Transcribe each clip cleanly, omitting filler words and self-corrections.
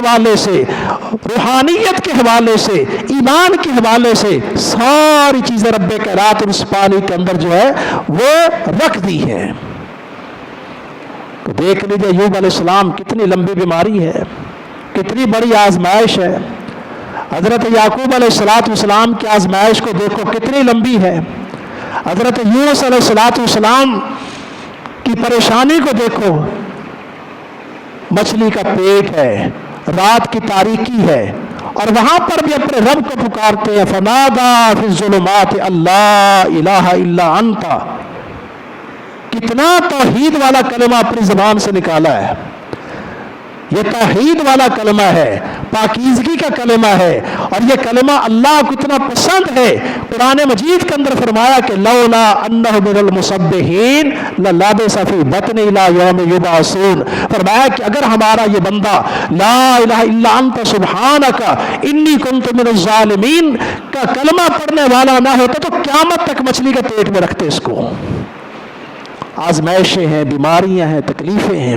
حوالے سے، روحانیت کے حوالے سے، ایمان کے حوالے سے ساری چیزیں رب کائنات اس پانی کے اندر جو ہے وہ رکھ دی ہیں۔ تو دیکھ لیجیے ایوب علیہ السلام کتنی لمبی بیماری ہے، کتنی بڑی آزمائش ہے۔ حضرت یعقوب علیہ السلام کی آزمائش کو دیکھو کتنی لمبی ہے۔ حضرت یونس علیہ السلام کی پریشانی کو دیکھو، مچھلی کا پیٹ ہے، رات کی تاریکی ہے، اور وہاں پر بھی اپنے رب کو پکارتے ہیں، فنادا فی الظلمات اللہ الہ الا انت۔ کتنا توحید والا کلمہ اپنی زبان سے نکالا ہے، یہ توحید والا کلمہ ہے، پاکیزگی کا کلمہ ہے، اور یہ کلمہ اللہ کو اتنا پسند ہے۔ قرآن مجید کے اندر فرمایا کہ لولا انہ من المسبحین للبث فی بطن الی یوم یبعثون، فرمایا کہ اگر ہمارا یہ بندہ لا الہ الا انت سبحانک انی کنت من الظالمین کا کلمہ پڑھنے والا نہ ہوتا تو قیامت تک مچھلی کے پیٹ میں رکھتے اس کو۔ آزمائشیں ہیں، بیماریاں ہیں، تکلیفیں ہیں۔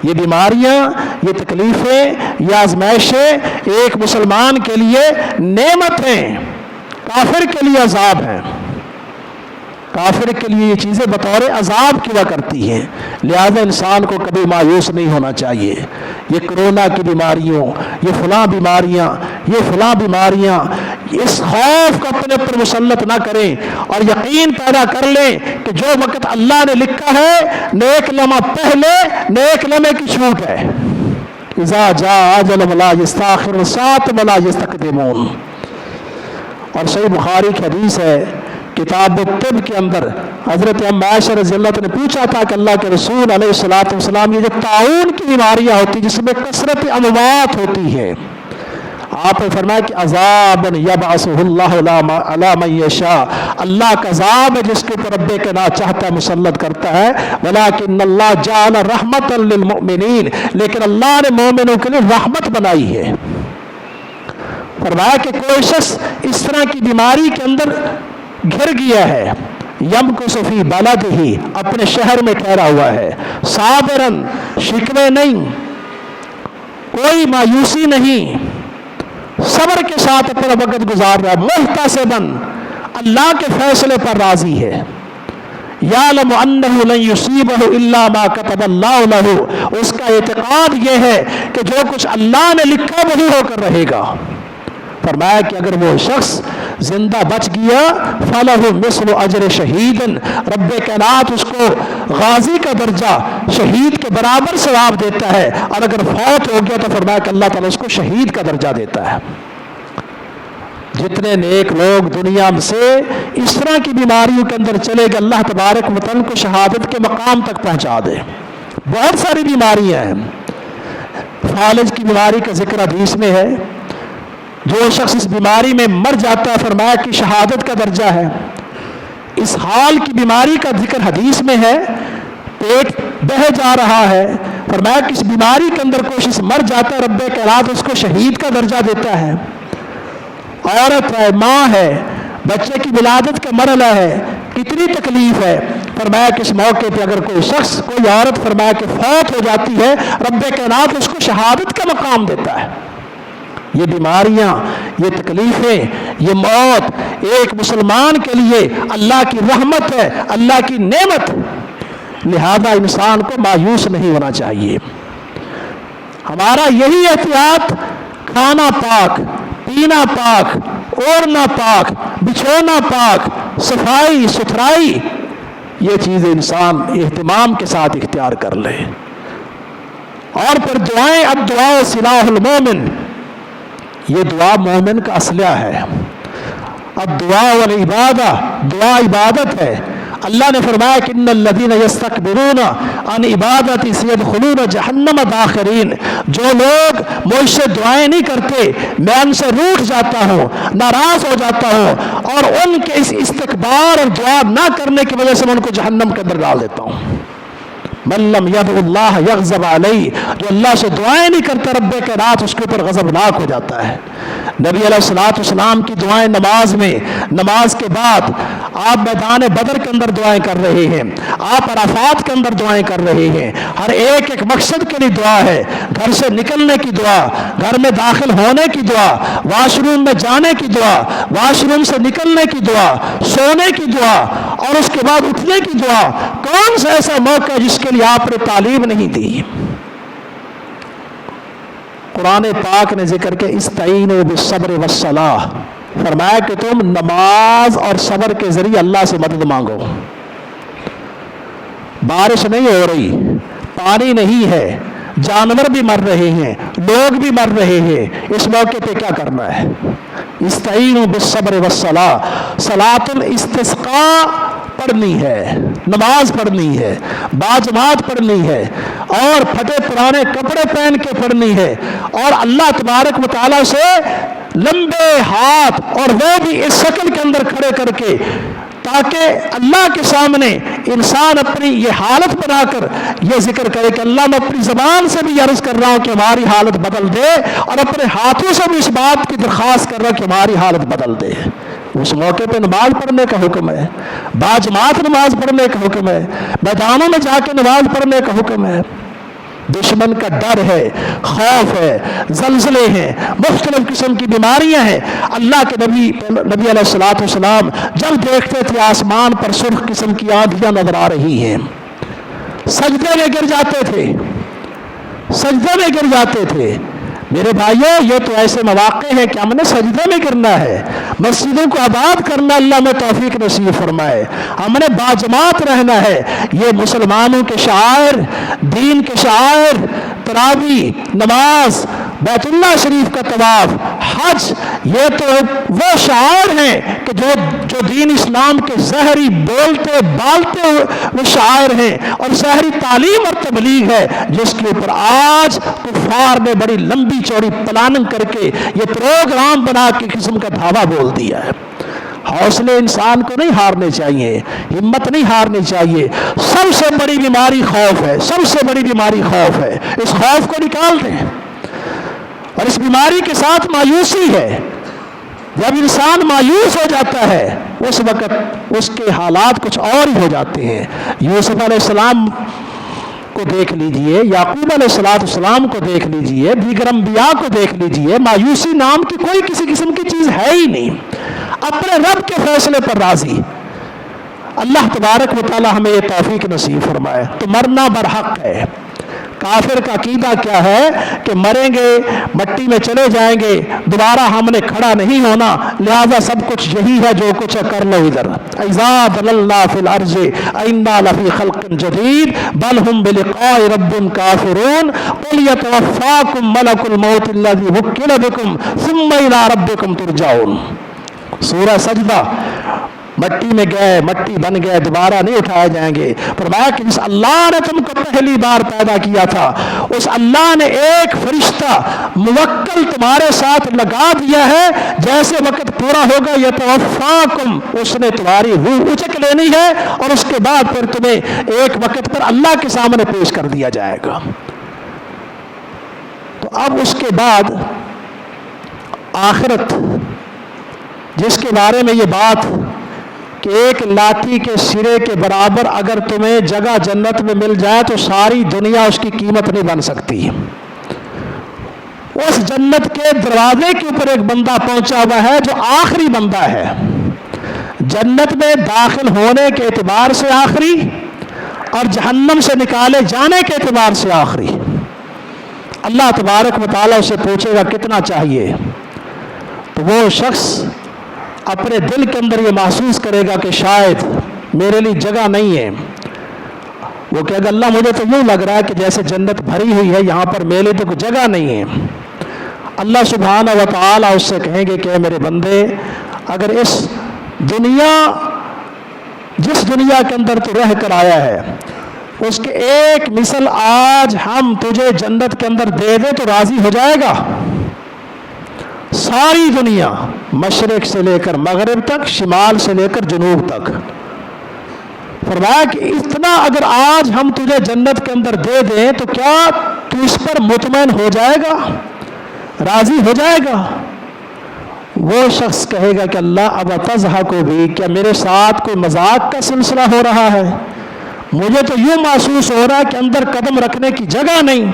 یہ بیماریاں، یہ تکلیفیں، یہ آزمائشیں ایک مسلمان کے لیے نعمت ہیں، کافر کے لیے عذاب ہیں۔ کافر کے لیے یہ چیزیں بطور عذاب کیا کرتی ہیں، لہذا انسان کو کبھی مایوس نہیں ہونا چاہیے۔ یہ کرونا کی بیماریوں، یہ فلاں بیماریاں، یہ فلاں بیماریاں، اس خوف کو اپنے پر مسلط نہ کریں، اور یقین پیدا کر لیں کہ جو وقت اللہ نے لکھا ہے نیک لمحہ پہلے، نیک لمحے کی چھوٹ ہے۔ اذا جاء اجلهم لا يستأخرون ساعة ولا يستقدمون۔ اور صحیح بخاری کی حدیث ہے، کتاب الطب کے اندر حضرت ام عائشہ رضی اللہ عنہ نے پوچھا تھا کہ اللہ کے رسول علیہ السلام یہ جو طاعون کی بیماریاں ہوتی جس میں کثرت اموات ہوتی ہے، آپ نے فرمایا کہ عذابا یبعثہ اللہ علی من یشاء، اللہ کا عذاب ہے جس کے اوپر رب کے نا چاہتا ہے مسلط کرتا ہے، ولکن اللہ جعل رحمتا للمؤمنین، لیکن اللہ نے مومنوں کے لیے رحمت بنائی ہے۔ فرمایا کہ کوئی شخص اس طرح کی بیماری کے اندر گھر گیا ہے، یمکث فی بلدہ، اپنے شہر میں ٹھہرا ہوا ہے، صابرن، شکوے نہیں، کوئی مایوسی نہیں، صبر کے ساتھ اپنا وقت گزار رہا ہے، محتسباً، اللہ کے فیصلے پر راضی ہے، یعلم انہ لن یصیبہ الا ما کتب اللہ لہ، اس کا اعتقاد یہ ہے کہ جو کچھ اللہ نے لکھا وہی ہو کر رہے گا۔ فرمایا کہ اگر وہ شخص زندہ بچ گیا فَلَهُ مِثْلُ أَجْرِ شَهِيدٍ، رب کائنات اس کو غازی کا درجہ، شہید کے برابر ثواب دیتا ہے، اور اگر فوت ہو گیا تو فرمایا کہ اللہ تعالیٰ اس کو شہید کا درجہ دیتا ہے۔ جتنے نیک لوگ دنیا سے اس طرح کی بیماریوں کے اندر چلے گئے، اللہ تبارک و تعالیٰ کو شہادت کے مقام تک پہنچا دے۔ بہت ساری بیماریاں ہیں، فالج کی بیماری کا ذکر حدیث میں ہے، جو شخص اس بیماری میں مر جاتا ہے فرمایا کہ شہادت کا درجہ ہے۔ اس حال کی بیماری کا ذکر حدیث میں ہے، پیٹ بہہ جا رہا ہے، فرمایا کہ اس بیماری کے اندر کوئی شخص مر جاتا ہے رب کائنات اس کو شہید کا درجہ دیتا ہے۔ عورت ہے، ماں ہے، بچے کی ولادت کا مرحلہ ہے، کتنی تکلیف ہے، فرمایا کہ اس موقع پہ اگر کوئی شخص، کوئی عورت فرمایا کہ فوت ہو جاتی ہے رب کائنات اس کو شہادت کا مقام دیتا ہے۔ یہ بیماریاں، یہ تکلیفیں، یہ موت ایک مسلمان کے لیے اللہ کی رحمت ہے، اللہ کی نعمت، لہذا انسان کو مایوس نہیں ہونا چاہیے۔ ہمارا یہی احتیاط، کھانا پاک، پینا پاک، اوڑھنا پاک، بچھونا پاک، صفائی ستھرائی، یہ چیزیں انسان اہتمام کے ساتھ اختیار کر لے۔ اور پھر دعائیں، الدعاء سلاح المومن، یہ دعا مومن کا اسلحہ ہے۔ الدعاء والعبادہ، دعا عبادت ہے۔ اللہ نے فرمایا کہ ان الذین یستکبرون عن عبادتی سیدخلون جہنم داخرین، جو لوگ مجھ سے دعائیں نہیں کرتے میں ان سے روٹھ جاتا ہوں، ناراض ہو جاتا ہوں، اور ان کے اس استکبار اور دعا نہ کرنے کی وجہ سے میں ان کو جہنم کے اندر ڈال دیتا ہوں۔ من لم يدع اللہ یغضب علیہ، جو اللہ سے دعائیں نہیں کرتا رب کائنات اس کے اوپر غضبناک ہو جاتا ہے۔ نبی علیہ الصلوۃ والسلام کی دعائیں نماز میں، نماز کے بعد آپ میدان بدر کے اندر دعائیں کر رہے ہیں، آپ عرفات کے اندر دعائیں کر رہے ہیں، ہر ایک ایک مقصد کے لیے دعا ہے، گھر سے نکلنے کی دعا، گھر میں داخل ہونے کی دعا، واش روم میں جانے کی دعا، واش روم سے نکلنے کی دعا، سونے کی دعا اور اس کے بعد اٹھنے کی دعا۔ کون سا ایسا موقع ہے جس کے لیے آپ نے تعلیم نہیں دی؟ قرآن پاک نے ذکر کے استعینوا بالصبر والصلاۃ، فرمایا کہ تم نماز اور صبر کے ذریعے اللہ سے مدد مانگو۔ بارش نہیں ہو رہی، پانی نہیں ہے، جانور بھی مر رہے ہیں، لوگ بھی مر رہے ہیں، اس موقع پہ کیا کرنا ہے؟ استعینوا بالصبر والصلاۃ، صلاۃ الاستسقاء پڑھنی ہے، نماز پڑھنی ہے، باجماعت پڑھنی ہے اور پھٹے پرانے کپڑے پہن کے پڑھنی ہے، اور اللہ تبارک و تعالیٰ سے لمبے ہاتھ، اور وہ بھی اس شکل کے اندر کھڑے کر کے، تاکہ اللہ کے سامنے انسان اپنی یہ حالت بنا کر یہ ذکر کرے کہ اللہ میں اپنی زبان سے بھی عرض کر رہا ہوں کہ ہماری حالت بدل دے، اور اپنے ہاتھوں سے بھی اس بات کی درخواست کر رہا ہوں کہ ہماری حالت بدل دے۔ اس موقع پہ نماز پڑھنے کا حکم ہے، باجماعت نماز پڑھنے کا حکم ہے، میدانوں میں جا کے نماز پڑھنے کا حکم ہے۔ دشمن کا ڈر ہے، خوف ہے، زلزلے ہیں، مختلف قسم کی بیماریاں ہیں۔ اللہ کے نبی علیہ الصلوۃ والسلام جب دیکھتے تھے آسمان پر سرخ قسم کی آندھیاں نظر آ رہی ہیں، سجدے میں گر جاتے تھے، سجدے میں گر جاتے تھے۔ میرے بھائیو، یہ تو ایسے مواقع ہیں کہ ہم نے سجدے میں گرنا ہے، مسجدوں کو آباد کرنا، اللہ میں توفیق نصیب فرمائے، ہم نے باجماعت رہنا ہے۔ یہ مسلمانوں کے شعائر، دین کے شعائر، تراویح، نماز، بیت اللہ شریف کا طواف، حج، یہ تو وہ شعائر ہیں کہ جو دین اسلام کے زہری بولتے بالتے وہ شعائر ہیں، اور زہری تعلیم اور تبلیغ ہے جس کے اوپر آج کفار نے بڑی لمبی چوڑی پلاننگ کر کے یہ پروگرام بنا کے قسم کا دھاوا بول دیا ہے۔ حوصلے انسان کو نہیں ہارنے چاہیے، ہمت نہیں ہارنی چاہیے۔ سب سے بڑی بیماری خوف ہے، سب سے بڑی بیماری خوف ہے، اس خوف کو نکال دیں۔ اور اس بیماری کے ساتھ مایوسی ہے، جب انسان مایوس ہو جاتا ہے اس وقت اس کے حالات کچھ اور ہی ہو جاتے ہیں۔ یوسف علیہ السلام کو دیکھ لیجئے، یعقوب علیہ السلام کو دیکھ لیجئے، دیگر انبیاء کو دیکھ لیجئے، مایوسی نام کی کوئی کسی قسم کی چیز ہے ہی نہیں، اپنے رب کے فیصلے پر راضی۔ اللہ تبارک و تعالی ہمیں یہ توفیق نصیب فرمائے۔ تو مرنا برحق ہے۔ کافر کا عقیدہ کیا ہے کہ مریں گے، مٹی میں چلے جائیں گے، دوبارہ ہم نے کھڑا نہیں ہونا، لہذا سب کچھ یہی ہے جو کچھ ہے کر لو ادھر۔ اذا ضللنا فی الارض انا لفی خلق جدید بل ہم بلقاء رب کافرون قل یتوفاکم ملک الموت الذی وکل بکم ثم الی ربکم ترجعون۔ سورہ سجدہ۔ مٹی میں گئے، مٹی بن گئے، دوبارہ نہیں اٹھائے جائیں گے۔ فرمایا کہ جس اللہ نے تم کو پہلی بار پیدا کیا تھا اس اللہ نے ایک فرشتہ موکل تمہارے ساتھ لگا دیا ہے، جیسے وقت پورا ہوگا یتوفاکم، اس نے تمہاری روح اچک لینی ہے اور اس کے بعد پھر تمہیں ایک وقت پر اللہ کے سامنے پیش کر دیا جائے گا۔ تو اب اس کے بعد آخرت، جس کے بارے میں یہ بات کہ ایک لاٹھی کے سرے کے برابر اگر تمہیں جگہ جنت میں مل جائے تو ساری دنیا اس کی قیمت نہیں بن سکتی۔ اس جنت کے دروازے کے اوپر ایک بندہ پہنچا ہوا ہے جو آخری بندہ ہے، جنت میں داخل ہونے کے اعتبار سے آخری اور جہنم سے نکالے جانے کے اعتبار سے آخری۔ اللہ تبارک و تعالیٰ اسے پوچھے گا کتنا چاہیے، تو وہ شخص اپنے دل کے اندر یہ محسوس کرے گا کہ شاید میرے لیے جگہ نہیں ہے۔ وہ کہے گا اللہ مجھے تو یوں لگ رہا ہے کہ جیسے جنت بھری ہوئی ہے، یہاں پر میرے تو کوئی جگہ نہیں ہے۔ اللہ سبحانہ و تعالیٰ اس سے کہیں گے کہ اے میرے بندے، اگر اس دنیا، جس دنیا کے اندر تو رہ کر آیا ہے، اس کے ایک مثل آج ہم تجھے جنت کے اندر دے دے تو راضی ہو جائے گا؟ ساری دنیا، مشرق سے لے کر مغرب تک، شمال سے لے کر جنوب تک، فرمایا کہ اتنا اگر آج ہم تجھے جنت کے اندر دے دیں تو کیا تو اس پر مطمئن ہو جائے گا، راضی ہو جائے گا؟ وہ شخص کہے گا کہ اللہ اب تضحکوا بھی، کیا میرے ساتھ کوئی مذاق کا سلسلہ ہو رہا ہے؟ مجھے تو یوں محسوس ہو رہا ہے کہ اندر قدم رکھنے کی جگہ نہیں،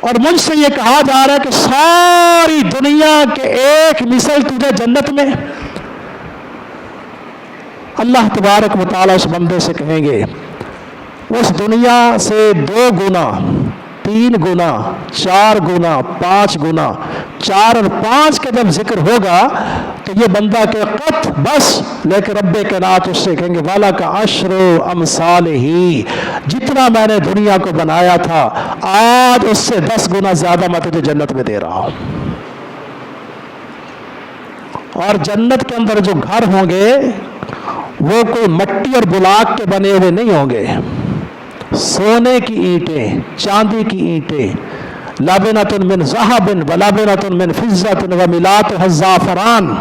اور مجھ سے یہ کہا جا رہا ہے کہ ساری دنیا کے ایک مثل تجھے جنت میں۔ اللہ تبارک و تعالیٰ اس بندے سے کہیں گے اس دنیا سے 2 گنا، 3 گنا، 4 گنا، 5 گنا، 4 اور 5 کا جب ذکر ہوگا تو یہ بندہ کہ قط بس، لیکن رب کائنات اس سے کہیں گے والا کا عشر امثال ہی، جتنا میں نے دنیا کو بنایا تھا آج اس سے 10 گنا زیادہ میں تجھے جنت میں دے رہا ہوں۔ اور جنت کے اندر جو گھر ہوں گے وہ کوئی مٹی اور بلاک کے بنے ہوئے نہیں ہوں گے، سونے کی اینٹیں، چاندی کی اینٹیں، لابنۃ من ذہب ولابنۃ من فضۃ وملاتها الزعفران،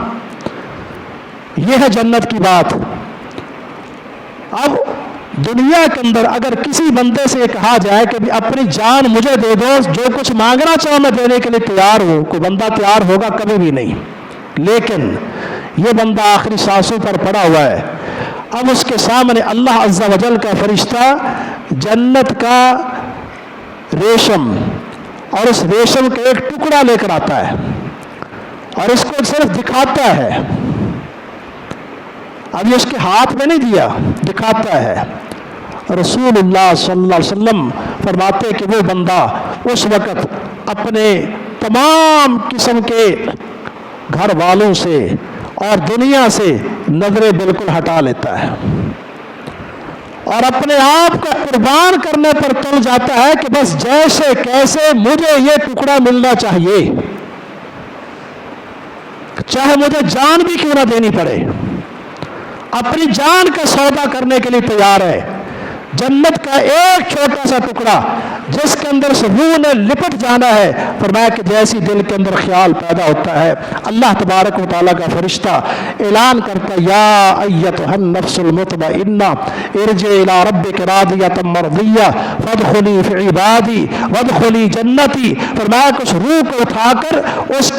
یہ ہے جنت کی بات۔ اب دنیا کے اندر اگر کسی بندے سے یہ کہا جائے کہ اپنی جان مجھے دے دو، جو کچھ مانگنا چاہو میں دینے کے لیے تیار ہوں، کوئی بندہ تیار ہوگا؟ کبھی بھی نہیں۔ لیکن یہ بندہ آخری سانسوں پر پڑا ہوا ہے، اب اس کے سامنے اللہ عز و جل کا فرشتہ جنت کا ریشم اور اس ریشم کا ایک ٹکڑا لے کر آتا ہے اور اس کو صرف دکھاتا ہے، اب یہ اس کے ہاتھ میں نہیں دیا، دکھاتا ہے۔ رسول اللہ صلی اللہ علیہ وسلم فرماتے کہ وہ بندہ اس وقت اپنے تمام قسم کے گھر والوں سے اور دنیا سے نظریں بالکل ہٹا لیتا ہے اور اپنے آپ کو قربان کرنے پر تل جاتا ہے کہ بس جیسے کیسے مجھے یہ ٹکڑا ملنا چاہیے، چاہے مجھے جان بھی کیوں نہ دینی پڑے، اپنی جان کا سودا کرنے کے لیے تیار ہے۔ جنت کا ایک چھوٹا سا ٹکڑا جس کے اندر سے روح نے لپٹ جانا ہے، فرمایا کہ جیسی دل کے اندر خیال پیدا ہوتا ہے اللہ تبارک و تعالیٰ کا فرشتہ اعلان کرتا ہے یا ایتھا النفس المطمئنہ ارجعی الی ربک راضیۃ مرضیہ فادخلی فی عبادی وادخلی جنتی، فرمایا کہ اس روح کو اٹھا کر اس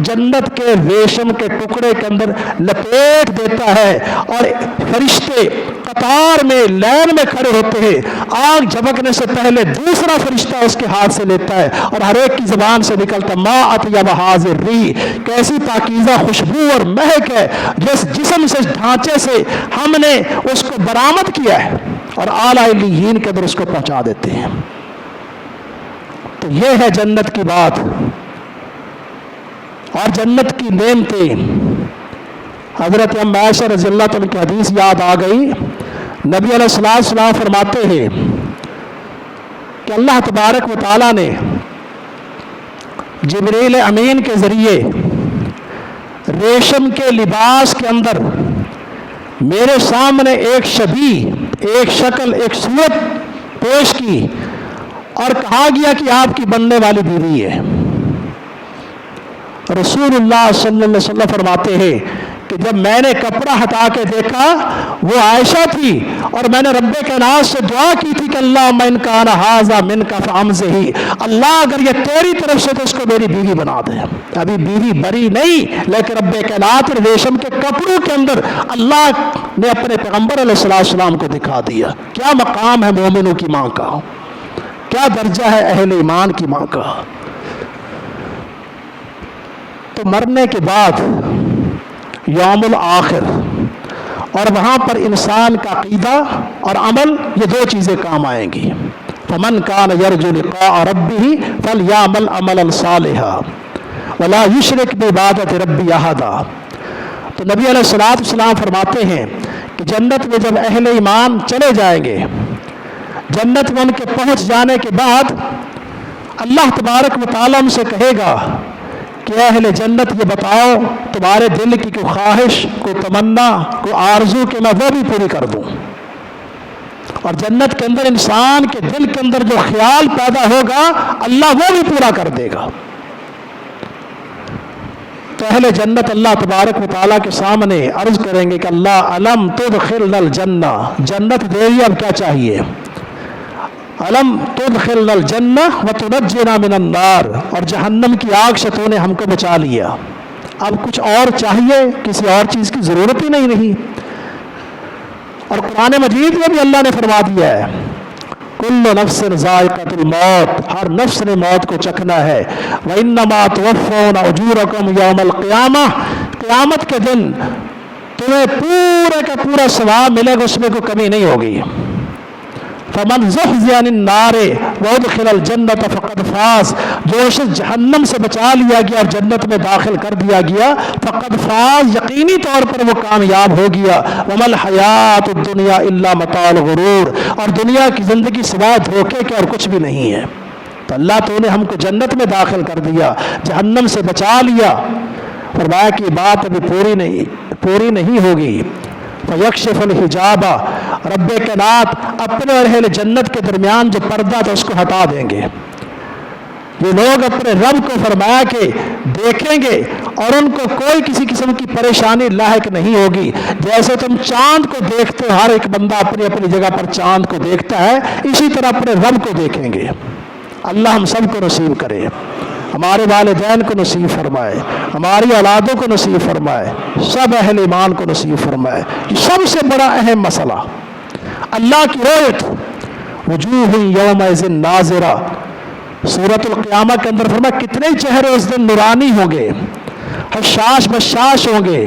جنت کے ریشم کے ٹکڑے کے اندر لپیٹ دیتا ہے اور فرشتے قطار میں لائن میں کھڑے ہوتے ہیں، آگ جھپکنے سے پہلے دوسرا فرشتہ اس کے ہاتھ سے لیتا ہے اور ہر ایک کی زبان سے نکلتا ما اطیب ھذ الریح، کیسی پاکیزہ خوشبو اور مہک ہے جس جسم سے ڈھانچے سے ہم نے اس کو برآمد کیا ہے، اور اعلیٰ علیین کے اندر اس کو پہنچا دیتے ہیں۔ تو یہ ہے جنت کی بات اور جنت کی نعمتیں۔ حضرت ام عائشہ رضی اللہ عنہ کی حدیث یاد آ گئی، نبی علیہ السلام فرماتے ہیں کہ اللہ تبارک و تعالیٰ نے جبریل امین کے ذریعے ریشم کے لباس کے اندر میرے سامنے ایک شبیہ، ایک شکل، ایک صورت پیش کی اور کہا گیا کہ آپ کی بننے والی بیوی ہے۔ رسول اللہ صلی اللہ علیہ وسلم فرماتے ہیں کہ جب میں نے کپڑا ہٹا کے دیکھا وہ عائشہ تھی اور میں نے رب کائنات سے دعا کی تھی کہ اللہم ان کان ھذا منک فامزحی، اللہ اگر یہ تیری طرف سے تو اس کو میری بیوی بنا دے۔ ابھی بیوی بری نہیں، لیکن رب کائنات ریشم کے کپڑوں کے اندر اللہ نے اپنے پیغمبر علیہ السلام کو دکھا دیا۔ کیا مقام ہے مومنوں کی ماں کا، کیا درجہ ہے اہل ایمان کی ماں کا۔ تو مرنے کے بعد یوم الآخر اور وہاں پر انسان کا عقیدہ اور عمل، یہ 2 چیزیں کام آئیں گی۔ فمن کان یرجو لقاء ربہ فلیعمل عملا صالحا ولا یشرک بعبادۃ ربہ احدا۔ تو نبی علیہ السلام فرماتے ہیں کہ جنت میں جب اہل ایمان چلے جائیں گے، جنت میں ان کے پہنچ جانے کے بعد اللہ تبارک و تعالیٰ ان سے کہے گا کہ اہل جنت یہ بتاؤ تمہارے دل کی کوئی خواہش، کوئی تمنا، کوئی آرزو کہ میں وہ بھی پوری کر دوں۔ اور جنت کے اندر انسان کے دل کے اندر جو خیال پیدا ہوگا اللہ وہ بھی پورا کر دے گا۔ تو اہل جنت اللہ تبارک و تعالیٰ کے سامنے عرض کریں گے کہ اللہ علم تدخلنا الجنہ، جنت دے دیا، اب کیا چاہیے؟ علم تدخلنا الجنہ وتنجنا من النار، اور جہنم کی آگ سے تو نے ہم کو بچا لیا، اب کچھ اور چاہیے؟ کسی اور چیز کی ضرورت ہی نہیں رہی۔ اور قرآن مجید میں بھی اللہ نے فرما دیا ہے کل نفس ذائقۃ الموت، ہر نفس نے موت کو چکھنا ہے، وانما توفون اجورکم یوم القیامہ، قیامت کے دن تمہیں پورے کا پورا ثواب ملے گا، اس میں کوئی کمی نہیں ہوگی۔ فمن زحزح عن النار وادخل الجنۃ فقد فاز، جو شخص جہنم سے بچا لیا گیا اور جنت میں داخل کر دیا گیا، فقد فاز، یقینی طور پر وہ کامیاب ہو گیا۔ وما الحیات الدنیا الا متاع الغرور، اور دنیا کی زندگی سوائے دھوکے کے اور کچھ بھی نہیں ہے۔ تو اللہ تو نے ہم کو جنت میں داخل کر دیا، جہنم سے بچا لیا، فرمایا کہ بات ابھی پوری نہیں ہوگی۔ فیکشف الحجاب، رب کائنات اپنے اور اہل جنت کے درمیان جو پردہ تھا اس کو ہٹا دیں گے۔ یہ لوگ اپنے رب کو فرمایا کہ دیکھیں گے اور ان کو کوئی کسی قسم کی پریشانی لاحق نہیں ہوگی۔ جیسے تم چاند کو دیکھتے ہو، ہر ایک بندہ اپنی اپنی جگہ پر چاند کو دیکھتا ہے، اسی طرح اپنے رب کو دیکھیں گے۔ اللہ ہم سب کو نصیب کرے، ہمارے والدین کو نصیب فرمائے، ہماری اولادوں کو نصیب فرمائے، سب اہل ایمان کو نصیب فرمائے۔ یہ سب سے بڑا اہم مسئلہ اللہ کی رؤیت، وجوہ یومئذ ناظرہ، سورۃ القیامہ کے اندر فرمایا کتنے چہرے اس دن نورانی ہوں گے، حشاش بشاش ہوں گے،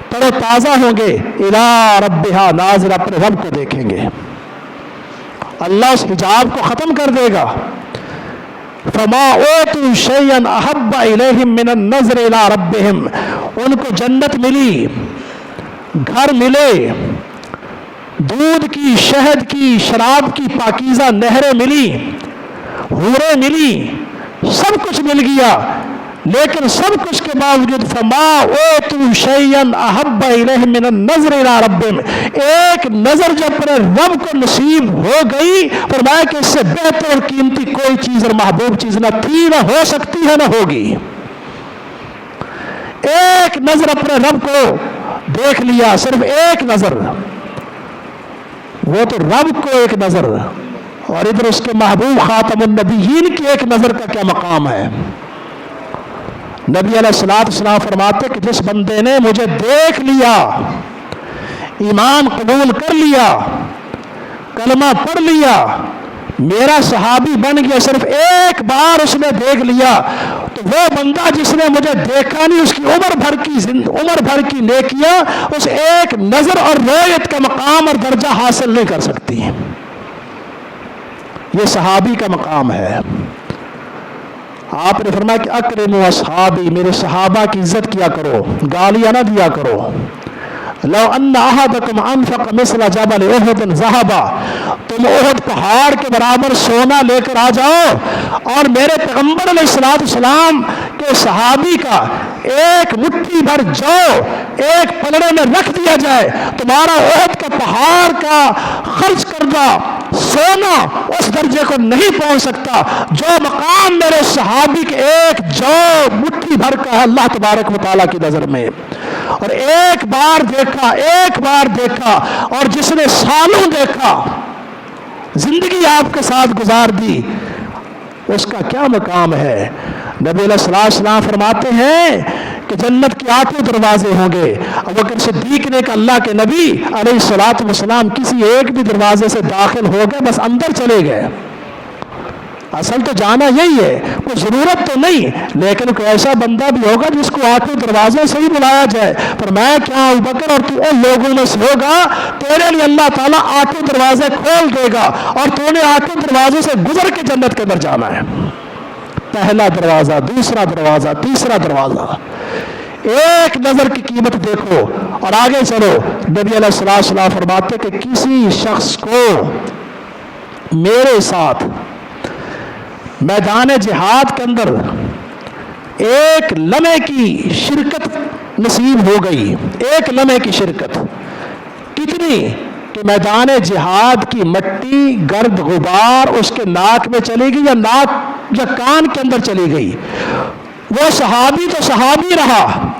تر و تازہ ہوں گے، الی ربہا ناظرہ، اپنے رب کو دیکھیں گے۔ اللہ اس حجاب کو ختم کر دے گا۔ فما اوتوا شیئا احب الیہم من النظر الی ربہم، ان کو جنت ملی، گھر ملے، دودھ کی، شہد کی، شراب کی پاکیزہ نہریں ملی، حوریں ملی، سب کچھ مل گیا، لیکن سب کچھ کے باوجود فما اوتوا شیئا احب الیہم من النظر الی ربہم، ایک نظر جب اپنے رب کو نصیب ہو گئی، فرمایا کہ اس سے بہتر اور قیمتی کوئی چیز اور محبوب چیز نہ تھی، نہ ہو سکتی ہے، نہ ہوگی۔ ایک نظر اپنے رب کو دیکھ لیا، صرف ایک نظر، وہ تو رب کو ایک نظر، اور ادھر اس کے محبوب خاتم النبیین کی ایک نظر کا کیا مقام ہے۔ نبی علیہ السلام فرماتے کہ جس بندے نے مجھے دیکھ لیا، ایمان قبول کر لیا، کلمہ پڑھ لیا، میرا صحابی بن گیا، صرف ایک بار اس نے دیکھ لیا، تو وہ بندہ جس نے مجھے دیکھا نہیں، اس کی عمر بھر کی نیکیاں اس ایک نظر اور رؤیت کا مقام اور درجہ حاصل نہیں کر سکتی۔ یہ صحابی کا مقام ہے۔ آپ نے فرمایا کہ اکرموا اصحابی، میرے صحابہ کی عزت کیا کرو، گالیاں نہ دیا کرو۔ لو ان احدکم انفق مثل جبل احد ذهبا، تم احد پہاڑ کے برابر سونا لے کر آ جاؤ اور میرے پیغمبر علیہ السلام کے صحابی کا ایک مٹھی بھر جو ایک پلڑے میں رکھ دیا جائے، تمہارا احد کا پہاڑ کا خرچ کردہ سونا اس درجے کو نہیں پہنچ سکتا جو مقام میرے صحابی کے ایک جو مٹھی بھر کا ہے اللہ تبارک و تعالیٰ کی نظر میں۔ اور ایک بار دیکھا اور جس نے سالوں دیکھا، زندگی آپ کے ساتھ گزار دی، اس کا کیا مقام ہے۔ نبی علیہ السلام فرماتے ہیں کہ جنت کے 8 دروازے ہوں گے۔ ابوبکر صدیق نے کہ اللہ کے نبی علیہ السلام کسی ایک بھی دروازے سے داخل ہو گئے، بس اندر چلے گئے۔ اصل تو جانا یہی ہے، کوئی ضرورت تو نہیں، لیکن کوئی ایسا بندہ بھی ہوگا جس کو 8 دروازوں سے ہی بلایا جائے، پر میں کیا ابوبکر اور تو ان لوگوں میں سے ہوگا، تیرے لیے اللہ تعالیٰ 8 دروازے کھول دے گا اور تو نے 8 دروازوں سے گزر کے جنت کے اندر جانا ہے۔ پہلا دروازہ، دوسرا دروازہ، تیسرا دروازہ، ایک نظر کی قیمت دیکھو اور آگے چلو۔ نبی علیہ السلام فرماتے کہ کسی شخص کو میرے ساتھ میدان جہاد کے اندر ایک لمحے کی شرکت نصیب ہو گئی، ایک لمحے کی شرکت، کتنی کہ میدان جہاد کی مٹی، گرد غبار اس کے ناک میں چلی گئی یا کان کے اندر چلی گئی، وہ صحابی تو صحابی رہا،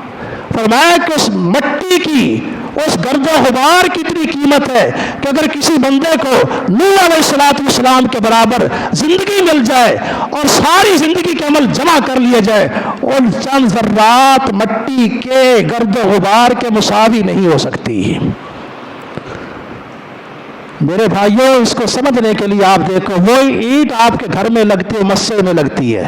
فرمایا کہ اس مٹی کی، اس گرد و غبار کی اتنی قیمت ہے کہ اگر کسی بندے کو نوح علیہ السلام کے برابر زندگی مل جائے اور ساری زندگی کے عمل جمع کر لیے جائے، ان چند ذرات مٹی کے گرد و غبار کے مساوی نہیں ہو سکتی۔ میرے بھائیوں، اس کو سمجھنے کے لیے آپ دیکھو، وہی اینٹ آپ کے گھر میں لگتی ہے، مسجد میں لگتی ہے،